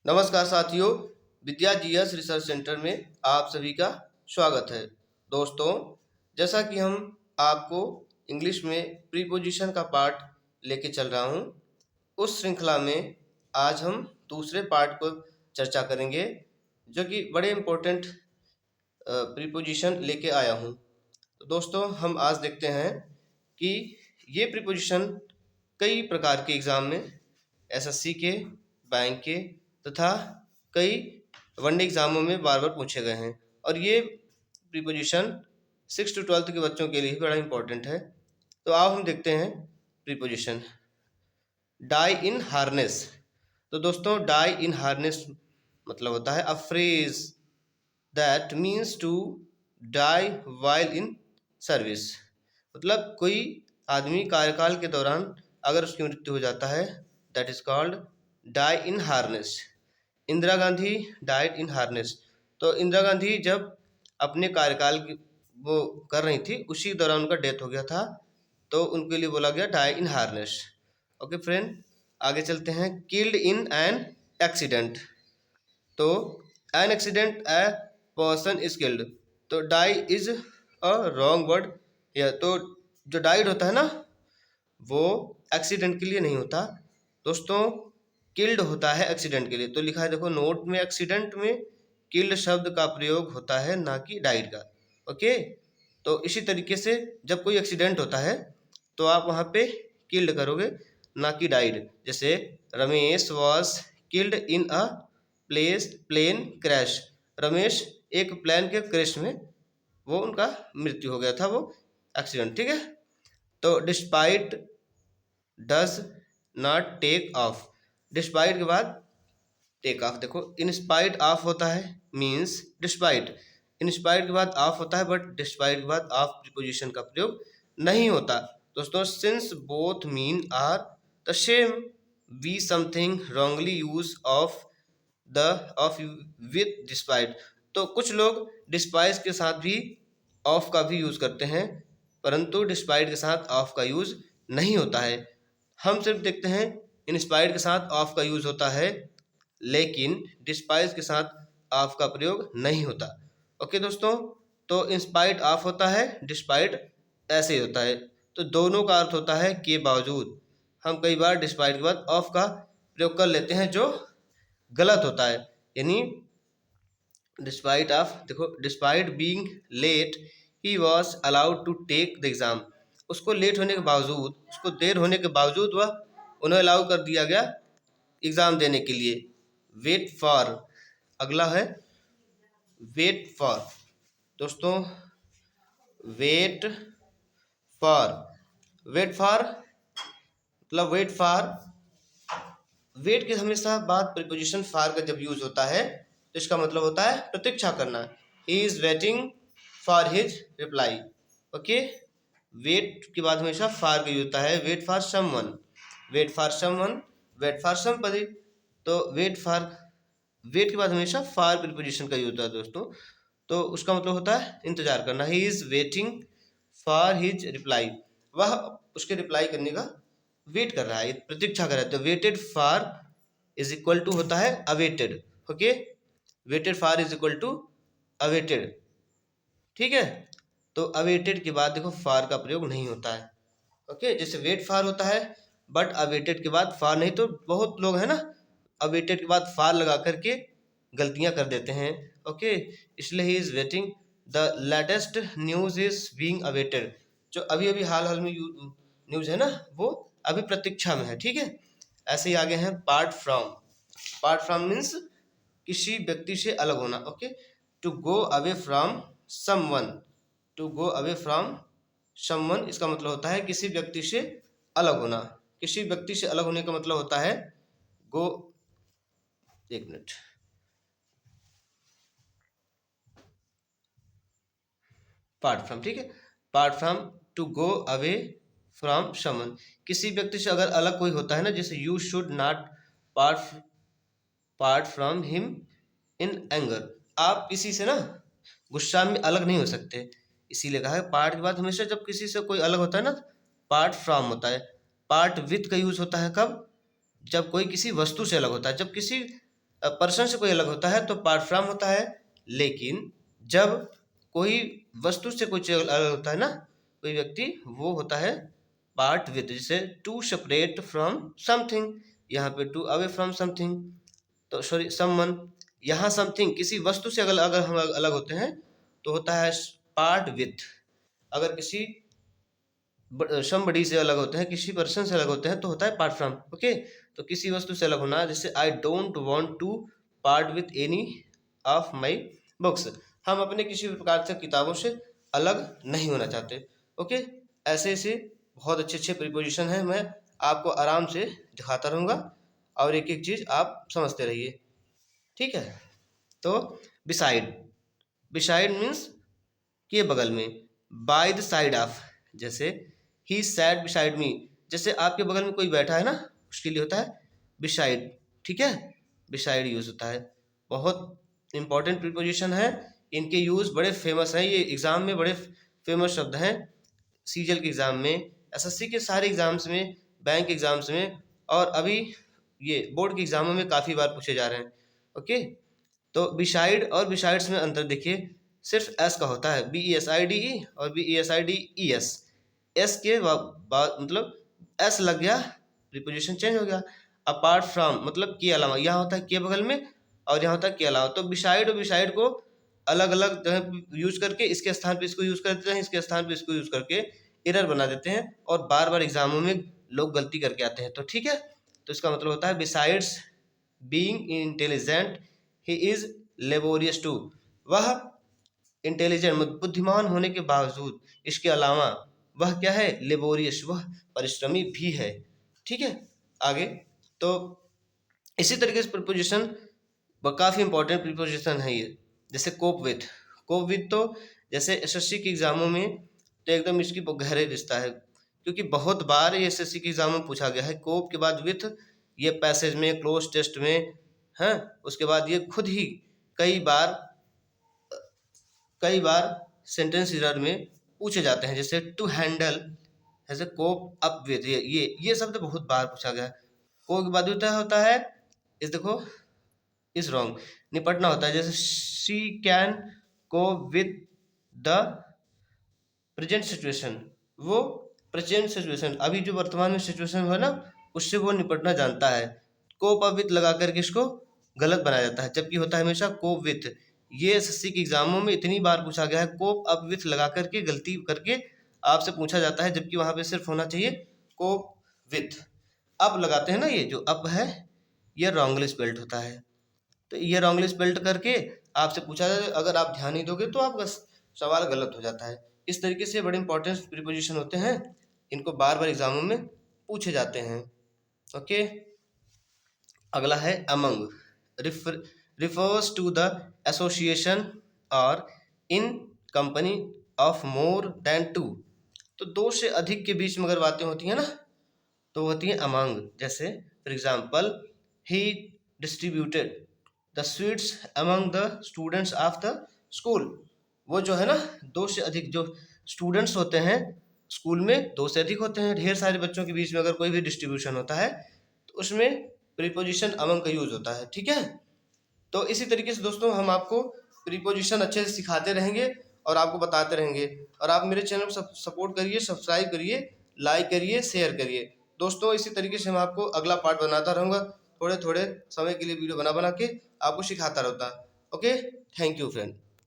नमस्कार साथियों, विद्या GS research centre में आप सभी का स्वागत है। दोस्तों, जैसा कि हम आपको इंग्लिश में प्रीपोजिशन का पार्ट लेके चल रहा हूं, उस श्रृंखला में आज हम दूसरे पार्ट को चर्चा करेंगे, जो कि बड़े इम्पोर्टेंट प्रीपोजिशन लेके आया हूं। तो दोस्तों, हम आज देखते हैं कि ये प्रीपोजिशन कई प्रकार के एग्ज़ाम में एसएससी के, बैंक के तथा कई वनडे एग्ज़ामों में बार बार पूछे गए हैं और ये प्रीपोजिशन 6 to 12 के बच्चों के लिए बड़ा इम्पोर्टेंट है। तो आओ हम देखते हैं प्रीपोजिशन। Die in harness. तो दोस्तों, डाई इन हार्नेस मतलब होता है a phrase that means to die while in service. मतलब कोई आदमी कार्यकाल के दौरान अगर उसकी मृत्यु हो जाता है, that is called die in harness. Indira Gandhi died in harness. तो इंदिरा गांधी जब अपने कार्यकाल की वो कर रही थी, उसी दौरान उनका डेथ हो गया था, तो उनके लिए बोला गया die in harness. Okay friend, आगे चलते हैं। Killed in an accident. तो an accident a person is killed. तो die is a wrong word. या तो जो डाइड होता है ना, वो एक्सीडेंट के लिए नहीं होता दोस्तों, किल्ड होता है एक्सीडेंट के लिए। तो लिखा है देखो नोट में, एक्सीडेंट में किल्ड शब्द का प्रयोग होता है, ना कि डाइड का। ओके, तो इसी तरीके से जब कोई एक्सीडेंट होता है तो आप वहाँ पे किल्ड करोगे, ना कि डाइड। जैसे Ramesh was killed in a plane crash. Ramesh एक प्लेन के क्रैश में वो उनका मृत्यु हो गया था, वो एक्सीडेंट। ठीक है, तो despite does not take of. Despite के बाद टेक ऑफ। देखो इंस्पाइट ऑफ होता है, मीन्स डिस्पाइट। इंस्पाइट के बाद ऑफ होता है, बट डिस्पाइट के बाद ऑफ प्रीपोजिशन का प्रयोग नहीं होता दोस्तों। Since both mean are the same, we something wrongly use of the of with despite. तो कुछ लोग डिस्पाइट के साथ भी ऑफ का भी यूज करते हैं, परंतु डिस्पाइट के साथ ऑफ का यूज नहीं होता है। हम सिर्फ देखते हैं इंस्पाइट के साथ ऑफ का यूज होता है, लेकिन डिस्पाइट के साथ ऑफ का प्रयोग नहीं होता। ओके दोस्तों, तो इंस्पाइट ऑफ होता है, डिस्पाइट ऐसे ही होता है। तो दोनों का अर्थ होता है के बावजूद। हम कई बार डिस्पाइट के बाद ऑफ का प्रयोग कर लेते हैं, जो गलत होता है। यानी डिस्पाइट ऑफ, देखो despite being late he was allowed to take the exam. उसको लेट होने के बावजूद, उसको देर होने के बावजूद वह उन्हें अलाउ कर दिया गया एग्ज़ाम देने के लिए। वेट फॉर, अगला है वेट फॉर। दोस्तों, वेट फॉर, वेट फॉर मतलब वेट फॉर, वेट के हमेशा बाद प्रीपोजिशन फॉर का जब यूज होता है तो इसका मतलब होता है प्रतीक्षा करना। He is waiting for his reply. Okay, wait के बाद हमेशा फॉर का यूज होता है। Wait for someone, wait for someone, wait for somebody. तो वेट फॉर, वेट के बाद हमेशा फॉर प्रीपोजिशन का यूज होता है दोस्तों, तो उसका मतलब होता है इंतजार करना। He is waiting for his reply, वह उसके रिप्लाई करने का वेट कर रहा है, प्रतीक्षा कर रहा है। तो waited for is equal to होता है awaited. Okay, waited for is equal to awaited. ठीक है, तो अवेटेड के बाद देखो फॉर का प्रयोग नहीं होता है। ओके, जैसे वेट फॉर होता है, बट अवेटेड के बाद फॉर नहीं। तो बहुत लोग हैं ना, अवेटेड के बाद फॉर लगा करके गलतियां कर देते हैं। ओके, इसलिए ही is waiting the latest news is being awaited. जो अभी अभी हाल हाल में न्यूज है ना, वो अभी प्रतीक्षा में है। ठीक है, ऐसे ही आगे हैं part from. Part from means किसी व्यक्ति से अलग होना। Okay, to go away from someone, to go away from someone, इसका मतलब होता है किसी व्यक्ति से अलग होना। किसी व्यक्ति से अलग होने का मतलब होता है गो, एक मिनट, पार्ट फ्रॉम। ठीक है, part from, to go away from someone, किसी व्यक्ति से अगर अलग कोई होता है ना, जैसे you should not part from him in anger. आप किसी से ना गुस्सा में अलग नहीं हो सकते, इसीलिए कहा है पार्ट के बाद हमेशा जब किसी से कोई अलग होता है ना, पार्ट फ्रॉम होता है। पार्ट विथ का यूज होता है कब, जब कोई किसी वस्तु से अलग होता है। जब किसी पर्सन से कोई अलग होता है तो पार्ट फ्रॉम होता है, लेकिन जब कोई वस्तु से कोई चीज अलग होता है ना, कोई व्यक्ति, वो होता है पार्ट विद। जैसे टू सेपरेट फ्रॉम समथिंग, यहाँ पे टू अवे फ्रॉम समथिंग, तो सॉरी समवन, यहाँ समथिंग किसी वस्तु से अगर हम अलग होते हैं तो होता है पार्ट विथ। अगर किसी समबडी से अलग होते हैं, किसी पर्सन से अलग होते हैं तो होता है पार्ट फ्रॉम। ओके, तो किसी वस्तु से अलग होना, जैसे I don't want to part with any of my books, हम अपने किसी भी प्रकार से किताबों से अलग नहीं होना चाहते। ओके, ऐसे ऐसे बहुत अच्छे अच्छे प्रीपोजिशन हैं, मैं आपको आराम से दिखाता रहूँगा और एक एक चीज़ आप समझते रहिए, ठीक है। तो बिसाइड, बिसाइड मीन्स के बगल में, बाय द साइड ऑफ, जैसे ही सैट बिसाइड मी, जैसे आपके बगल में कोई बैठा है ना, उसके लिए होता है बिसाइड, ठीक है, बिसाइड यूज होता है। बहुत इंपॉर्टेंट प्रीपोजिशन है, इनके यूज बड़े फेमस हैं, ये एग्जाम में बड़े फेमस शब्द हैं, सीजीएल के एग्जाम में, एसएससी के सारे एग्जाम्स में, बैंक एग्जाम्स में, और अभी ये बोर्ड के एग्जामों में काफ़ी बार पूछे जा रहे हैं। ओके, तो बिसाइड और बिसाइड्स में अंतर देखिए, सिर्फ एस का होता है, BESIDE और BESIDES, एस के बाद मतलब एस लग गया, प्रीपोजिशन चेंज हो गया। अपार्ट फ्रॉम मतलब के अलावा, यहाँ होता है के बगल में और यहाँ होता है के अलावा, तो बिसाइड और बिसाइड को अलग अलग जगह यूज करके इसके स्थान पे इसको यूज कर देते हैं, इसके स्थान पे इसको यूज करके एरर बना देते हैं, और बार बार एग्जामों में लोग गलती करके आते हैं। तो ठीक है, तो इसका मतलब होता है besides being intelligent he is laborious too, वह इंटेलिजेंट बुद्धिमान होने के बावजूद, इसके अलावा वह क्या है, लेबोरियस, वह परिश्रमी भी है, ठीक है। आगे, तो इसी तरीके से प्रीपोजिशन काफ़ी इंपॉर्टेंट प्रीपोजिशन है ये, जैसे कोप विथ, कोप विथ तो जैसे एसएससी के एग्जामों में तो एकदम इसकी गहरे रिश्ता है, क्योंकि बहुत बार ये एसएससी के एग्जाम में पूछा गया है, कोप के बाद विथ, ये पैसेज में, क्लोज टेस्ट में, हैं, उसके बाद ये खुद ही कई बार सेंटेंस एरर में पूछे जाते हैं, जैसे टू हैंडल, जैसे कोप अप विथ, ये शब्द बहुत बार पूछा गया है। को के बाद होता है इस, देखो इज रॉन्ग, निपटना होता है, जैसे शी कैन को विद द प्रेजेंट सिचुएशन, वो प्रेजेंट सिचुएशन, अभी जो वर्तमान में सिचुएशन है ना, उससे वो निपटना जानता है। कोप अप विथ लगा करके इसको गलत बनाया जाता है, जबकि होता है हमेशा कोप विथ। ये एसएससी के एग्जामों में इतनी बार पूछा गया है, कोप अप विथ लगा करके गलती करके आपसे पूछा जाता है, जबकि वहां पे सिर्फ होना चाहिए कोप विथ। अब लगाते हैं ना, ये जो अप है ये रॉन्गली स्पेल्ड होता है, तो ये रॉन्गली स्पेल्ड करके आपसे पूछा जाए, अगर आप ध्यान नहीं दोगे तो आपका सवाल गलत हो जाता है। इस तरीके से बड़े इंपॉर्टेंट प्रीपोजिशन होते हैं, इनको बार बार एग्जामों में पूछे जाते हैं। ओके, अगला है among, refers to the association और in company of more than two, तो दो से अधिक के बीच में अगर बातें होती हैं ना तो होती है अमंग। जैसे for example, he distributed the sweets among the students of the school, वो जो है ना, दो से अधिक जो स्टूडेंट्स होते हैं स्कूल में, दो से अधिक होते हैं, ढेर सारे बच्चों के बीच में अगर कोई भी डिस्ट्रीब्यूशन होता है तो उसमें प्रीपोजिशन अमंग का यूज होता है, ठीक है। तो इसी तरीके से दोस्तों हम आपको प्रीपोजिशन अच्छे से सिखाते रहेंगे और आपको बताते रहेंगे, और आप मेरे चैनल को सपोर्ट करिए, सब्सक्राइब करिए, लाइक करिए, शेयर करिए दोस्तों। इसी तरीके से मैं आपको अगला पार्ट बनाता रहूँगा, थोड़े थोड़े समय के लिए वीडियो बना बना के आपको सिखाता रहता। Okay, thank you friend.